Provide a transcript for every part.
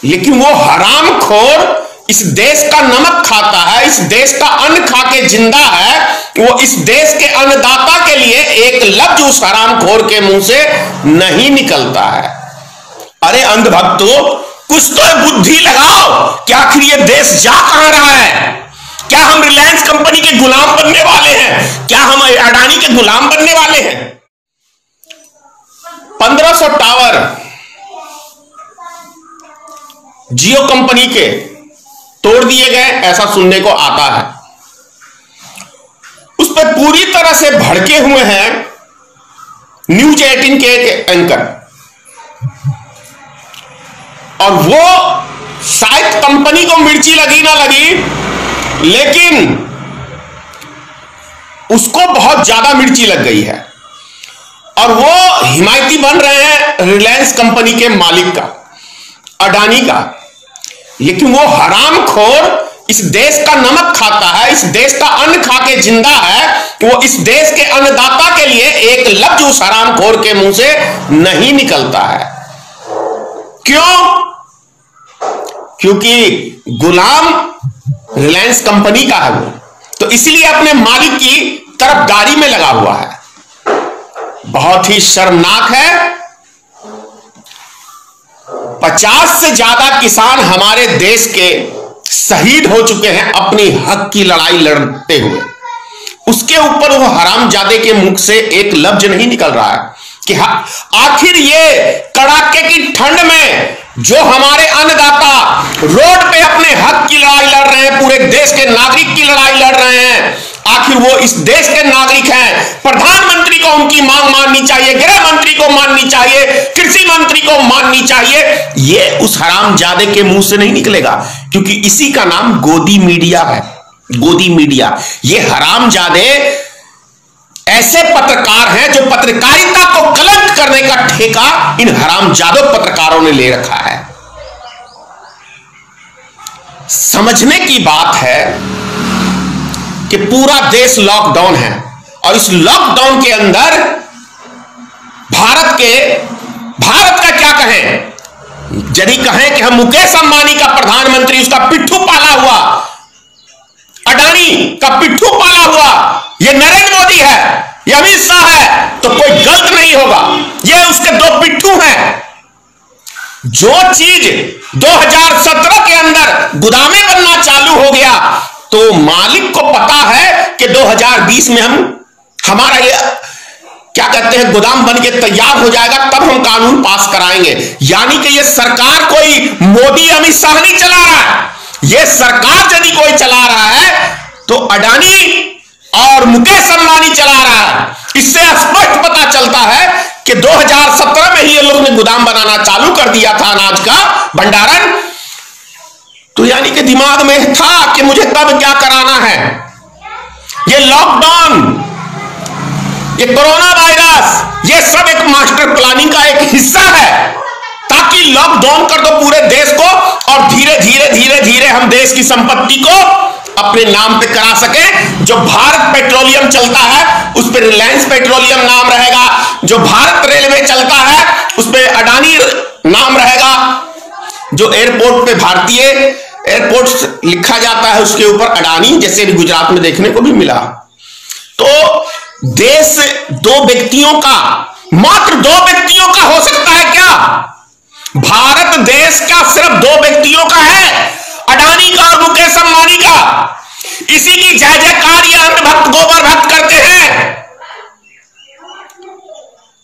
लेकिन वो हरामखोर इस देश का नमक खाता है, इस देश का अन्न खा के जिंदा है। वो इस देश के अन्नदाता के लिए एक लफ्ज उस हरामखोर के मुंह से नहीं निकलता है। अरे अंधभक्तों, कुछ तो बुद्धि लगाओ कि आखिर ये देश जा कहां रहा है। क्या हम रिलायंस कंपनी के गुलाम बनने वाले हैं? क्या हम अडानी के गुलाम बनने वाले हैं? 1500 टावर जियो कंपनी के तोड़ दिए गए, ऐसा सुनने को आता है। उस पर पूरी तरह से भड़के हुए हैं न्यूज 18 के एक एंकर, और वो शायद कंपनी को मिर्ची लगी ना लगी, लेकिन उसको बहुत ज्यादा मिर्ची लग गई है और वो हिमायती बन रहे हैं रिलायंस कंपनी के मालिक का, अडानी का। लेकिन वो हरामखोर इस देश का नमक खाता है, इस देश का अन्न खा के जिंदा है। वो इस देश के अन्नदाता के लिए एक लफ्ज उस हरामखोर के मुंह से नहीं निकलता है। क्यों? क्योंकि गुलाम रिलायंस कंपनी का है वो, तो इसलिए अपने मालिक की तरफदारी में लगा हुआ है। बहुत ही शर्मनाक है। 50 से ज्यादा किसान हमारे देश के शहीद हो चुके हैं अपनी हक की लड़ाई लड़ते हुए। उसके ऊपर वो हरामजादे के मुख से एक लफ्ज नहीं निकल रहा है कि आखिर ये कड़ाके की ठंड में जो हमारे अन्नदाता रोड पे अपने हक की लड़ाई लड़ रहे हैं, पूरे देश के नागरिक की लड़ाई लड़ रहे हैं, आखिर वो इस देश के नागरिक हैं। प्रधानमंत्री को उनकी मांग माननी चाहिए, गृह मंत्री को माननी चाहिए, कृषि मंत्री को माननी चाहिए। ये उस हरामजादे के मुंह से नहीं निकलेगा, क्योंकि इसी का नाम गोदी मीडिया है। गोदी मीडिया। ये हरामजादे ऐसे पत्रकार हैं जो पत्रकारिता को कलंक करने का ठेका इन हरामजादों पत्रकारों ने ले रखा है। समझने की बात है कि पूरा देश लॉकडाउन है और इस लॉकडाउन के अंदर भारत का क्या कहें, यदि कहें कि हम मुकेश अंबानी का प्रधानमंत्री, उसका पिट्ठू पाला हुआ, अडानी का पिट्ठू पाला हुआ ये नरेंद्र मोदी है, ये अमित शाह है, तो कोई गलत नहीं होगा। ये उसके दो पिट्ठू हैं। जो चीज 2017 के अंदर गुदामे बनना चालू हो गया, तो मालिक को पता है कि 2020 में हमारा ये क्या कहते हैं गोदाम बन के तैयार हो जाएगा, तब हम कानून पास कराएंगे। यानी कि ये सरकार कोई मोदी अमित शाह नहीं चला रहा है। ये सरकार यदि कोई चला रहा है तो अडानी और मुकेश अंबानी चला रहा है। इससे स्पष्ट पता चलता है कि 2017 में ही ये लोग ने गोदाम बनाना चालू कर दिया था, अनाज का भंडारण। तो यानी कि दिमाग में था कि मुझे तब क्या कराना है। ये लॉकडाउन, ये कोरोना वायरस, ये सब एक मास्टर प्लानिंग का एक हिस्सा है, ताकि लॉकडाउन कर दो पूरे देश को और धीरे धीरे धीरे धीरे हम देश की संपत्ति को अपने नाम पे करा सके। जो भारत पेट्रोलियम चलता है उस पर रिलायंस पेट्रोलियम नाम रहेगा, जो भारत रेलवे चलता है उस पर अडानी नाम रहेगा, जो एयरपोर्ट पे भारतीय एयरपोर्ट लिखा जाता है उसके ऊपर अडानी, जैसे भी गुजरात में देखने को भी मिला। तो देश दो व्यक्तियों का, मात्र दो व्यक्तियों का हो सकता है क्या? भारत देश का सिर्फ दो व्यक्तियों का है, अडानी का और मुकेश अंबानी का। इसी की जय जयकार ये अंधभक्त गोबर भक्त करते हैं।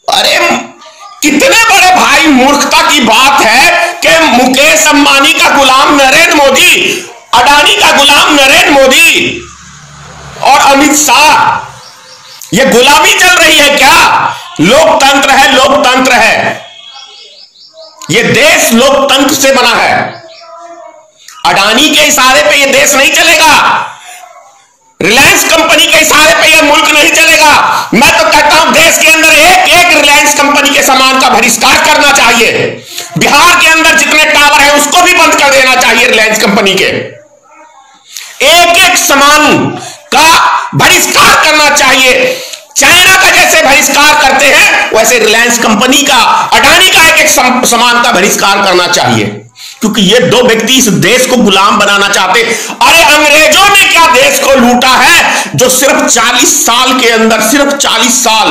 अरे कितने बड़े भाई मूर्खता की बात है कि मुकेश अंबानी का गुलाम नरेंद्र मोदी, अडानी का गुलाम नरेंद्र मोदी और अमित शाह। ये गुलामी चल रही है क्या? लोकतंत्र है, लोकतंत्र है। ये देश लोकतंत्र से बना है। अडानी के इशारे पे ये देश नहीं चलेगा, रिलायंस कंपनी के इशारे पे ये मुल्क नहीं चलेगा। मैं तो कहता हूं देश के अंदर एक एक रिलायंस कंपनी के सामान का बहिष्कार करना चाहिए। बिहार के अंदर जितने टावर है उसको भी बंद कर देना चाहिए। रिलायंस कंपनी के एक एक सामान का बहिष्कार करना चाहिए। चाइना का जैसे बहिष्कार करते हैं वैसे रिलायंस कंपनी का, अडानी का एक एक सामान का बहिष्कार करना चाहिए। क्योंकि ये दो व्यक्ति इस देश को गुलाम बनाना चाहते। अरे अंग्रेजों ने क्या देश को लूटा है, जो सिर्फ 40 साल के अंदर, सिर्फ 40 साल,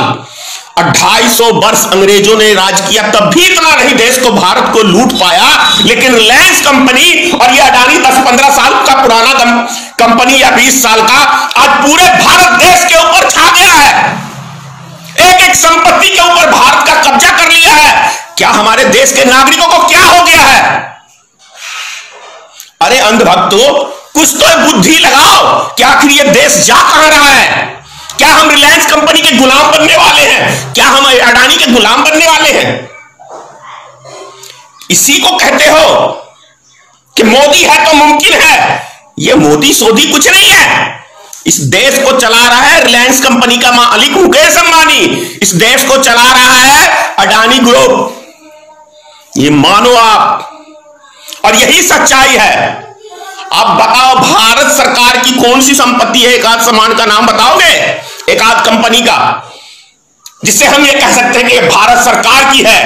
250 वर्ष अंग्रेजों ने राज किया, तब भी इतना नहीं देश को, भारत को लूट पाया। लेकिन रिलायंस कंपनी और ये अडानी 10-15 साल का पुराना कंपनी या 20 साल का आज पूरे भारत देश के ऊपर छा गया है, एक एक संपत्ति के ऊपर भारत का कब्जा कर लिया है। क्या हमारे देश के नागरिकों को क्या हो गया है? अरे अंधभक्तों, कुछ तो बुद्धि लगाओ कि आखिर ये देश जा कहां रहा है। क्या हम रिलायंस कंपनी के गुलाम बनने वाले हैं? क्या हम अडानी के गुलाम बनने वाले हैं? इसी को कहते हो कि मोदी है तो मुमकिन है। ये मोदी सोदी कुछ नहीं है। इस देश को चला रहा है रिलायंस कंपनी का मालिक मुकेश अंबानी, इस देश को चला रहा है अडानी ग्रुप। ये मानो आप, और यही सच्चाई है। अब बताओ, भारत सरकार की कौन सी संपत्ति है? एक आध सामान का नाम बताओगे, एक आध कंपनी का, जिससे हम ये कह सकते हैं कि भारत सरकार की है?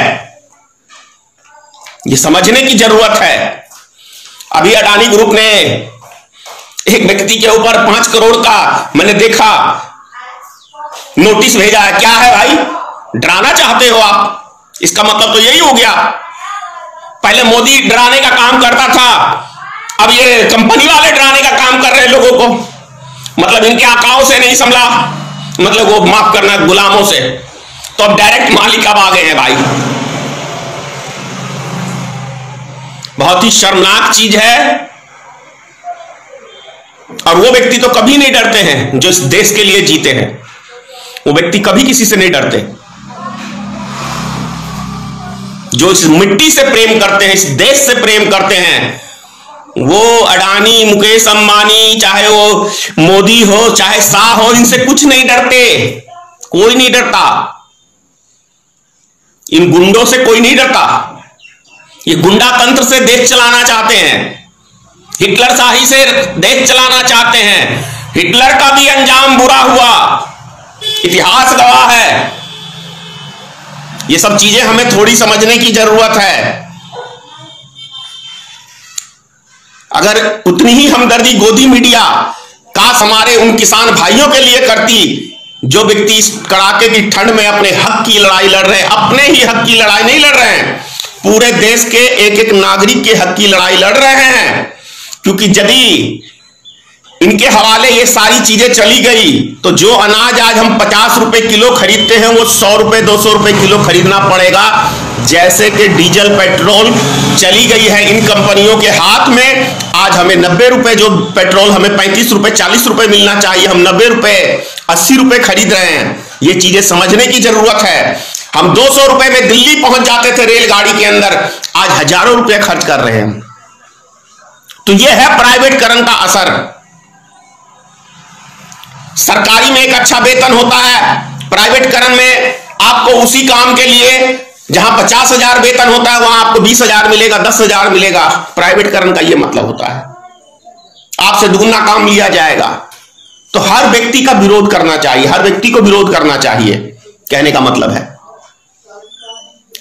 ये समझने की जरूरत है। अभी अडानी ग्रुप ने एक व्यक्ति के ऊपर 5 करोड़ का मैंने देखा नोटिस भेजा है। क्या है भाई, डराना चाहते हो आप? इसका मतलब तो यही हो गया, पहले मोदी डराने का काम करता था, अब ये कंपनी वाले डराने का काम कर रहे हैं लोगों को। मतलब इनके आकाओं से नहीं संभला, मतलब वो माफ करना गुलामों से, तो अब डायरेक्ट मालिक अब आ गए हैं भाई। बहुत ही शर्मनाक चीज है। और वो व्यक्ति तो कभी नहीं डरते हैं जो इस देश के लिए जीते हैं, वो व्यक्ति कभी किसी से नहीं डरते। जो इस मिट्टी से प्रेम करते हैं, इस देश से प्रेम करते हैं, वो अडानी, मुकेश अंबानी, चाहे वो मोदी हो, चाहे शाह हो, इनसे कुछ नहीं डरते। कोई नहीं डरता, इन गुंडों से कोई नहीं डरता। ये गुंडा तंत्र से देश चलाना चाहते हैं, हिटलर शाही से देश चलाना चाहते हैं। हिटलर का भी अंजाम बुरा हुआ, इतिहास गवाह है। ये सब चीजें हमें थोड़ी समझने की जरूरत है। अगर उतनी ही हमदर्दी गोदी मीडिया काश हमारे उन किसान भाइयों के लिए करती, जो व्यक्ति इस कड़ाके की ठंड में अपने हक की लड़ाई लड़ रहे हैं, अपने ही हक की लड़ाई नहीं लड़ रहे हैं, पूरे देश के एक एक नागरिक के हक की लड़ाई लड़ रहे हैं। क्योंकि यदि इनके हवाले ये सारी चीजें चली गई तो जो अनाज आज हम 50 रुपए किलो खरीदते हैं, वो 100 रुपए 200 रुपए किलो खरीदना पड़ेगा। जैसे कि डीजल पेट्रोल चली गई है इन कंपनियों के हाथ में, आज हमें 90 रुपए, जो पेट्रोल हमें 35 रुपए 40 रुपए मिलना चाहिए, हम 90 रुपए 80 रुपए खरीद रहे हैं। ये चीजें समझने की जरूरत है। हम 200 रुपए में दिल्ली पहुंच जाते थे रेलगाड़ी के अंदर, आज हजारों रुपए खर्च कर रहे हैं। तो यह है प्राइवेटकरण का असर। सरकारी में एक अच्छा वेतन होता है, प्राइवेटकरण में आपको उसी काम के लिए जहां 50,000 वेतन होता है, वहां आपको 20,000 मिलेगा, 10,000 मिलेगा। प्राइवेटकरण का यह मतलब होता है, आपसे दुगना काम लिया जाएगा। तो हर व्यक्ति का विरोध करना चाहिए, हर व्यक्ति को विरोध करना चाहिए, कहने का मतलब है।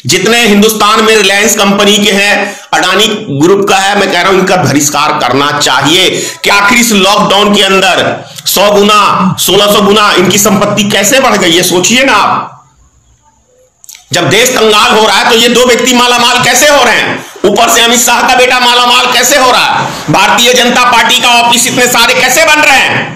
जितने हिंदुस्तान में रिलायंस कंपनी के हैं, अडानी ग्रुप का है, मैं कह रहा हूं इनका बहिष्कार करना चाहिए। कि आखिर इस लॉकडाउन के अंदर 100 गुना 1600 गुना इनकी संपत्ति कैसे बढ़ गई है, सोचिए ना आप। जब देश कंगाल हो रहा है तो ये दो व्यक्ति मालामाल कैसे हो रहे हैं? ऊपर से अमित शाह का बेटा मालामाल कैसे हो रहा है? भारतीय जनता पार्टी का ऑफिस इतने सारे कैसे बन रहे हैं?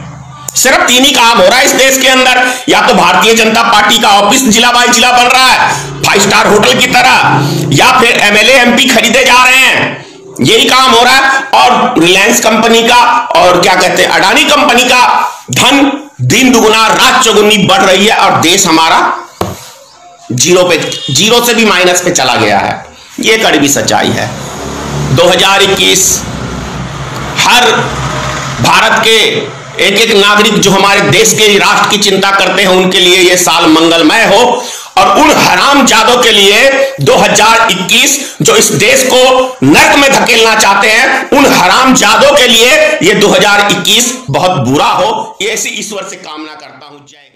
सिर्फ 3 ही काम हो रहा है इस देश के अंदर, या तो भारतीय जनता पार्टी का ऑफिस जिला बाई जिला बन रहा है 5 स्टार होटल की तरह, या फिर एमएलए एमपी खरीदे जा रहे हैं, यही काम हो रहा है। और रिलायंस कंपनी का और क्या कहते हैं अडानी कंपनी का धन दिन दुगुना रात चौगुनी बढ़ रही है, और देश हमारा जीरो से भी माइनस पे चला गया है। ये कड़वी सच्चाई है। 2021 हर भारत के एक एक नागरिक जो हमारे देश के राष्ट्र की चिंता करते हैं, उनके लिए यह साल मंगलमय हो। और उन हरामजादों के लिए 2021 जो इस देश को नर्क में धकेलना चाहते हैं, उन हरामजादों के लिए यह 2021 बहुत बुरा हो, ऐसी ईश्वर से कामना करता हूं। जय